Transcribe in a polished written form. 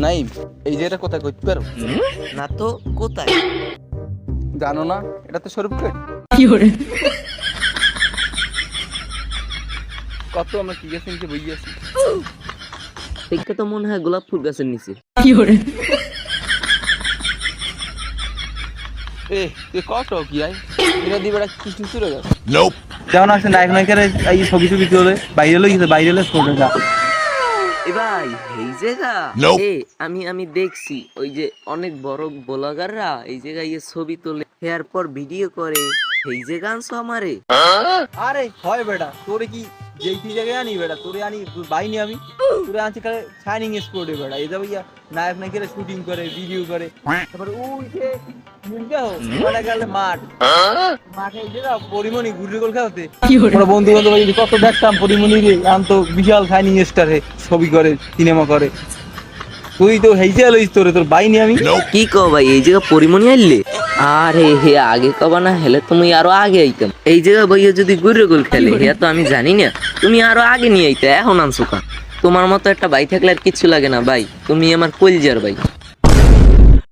নাইম, এই যে এটা কোথায় করতে পারো? না তো, কোথায়? জানো না, এটা তো স্বরূপগেট। কত আমরা কি গাছ নিচে বই আছি। দেখতে তো মনে হয় গোলাপ ফুল গাছের নিচে। এ তুই কত কি আয় এটা দিবে কিছু চলে যাবে। যেমন আছে নায়ক নায়িকার এই ছবি টবি তোলে বাইরে লই গেছে, বাইরে লে ফটো যা। এ ভাই, এই জায়গা এ আমি দেখছি ওই যে অনেক বড় ব্লগাররা এই জায়গায় ছবি তোলে, এরপর ভিডিও করে। এই যে গানছো আমারে। আরে হয় বেটা, তোরে কি যেই কি জায়গায় আনি বেটা, তোরে আনি বাইনি আমি, তোরে আনছি কালে শাইনিং স্পটে বেটা। এই যাবে ইয়া নায়ক নায়িকারা শুটিং করে, ভিডিও করে। তারপরে ওই যে ওখানে গেলে মাঠে যে না পরিমণি ঘুরে গোল খেলতে, আমরা বন্ধু বান্ধব কত দেখতাম পরিমণি রে, আনতো বিশাল শাইনিং স্টারে ছবি করে, সিনেমা করে। তুই তো হেইছে লইস, তোরে তোর বাইনি আমি। কি কও ভাই, এই জায়গা পরিমণি আইলে? আরে হে, আগে কবা না হেলে তুমি আরো আগে আইতাম। এই জায়গা ভাইয়া যদি গুড়ে গোল খেলে হে তো আমি জানি না, তুমি আরো আগে নিয়ে আইতে, এখন আনছো কা? তোমার মতো একটা ভাই থাকলে আর কিচ্ছু লাগে না ভাই, তুমি আমার কলজার ভাই।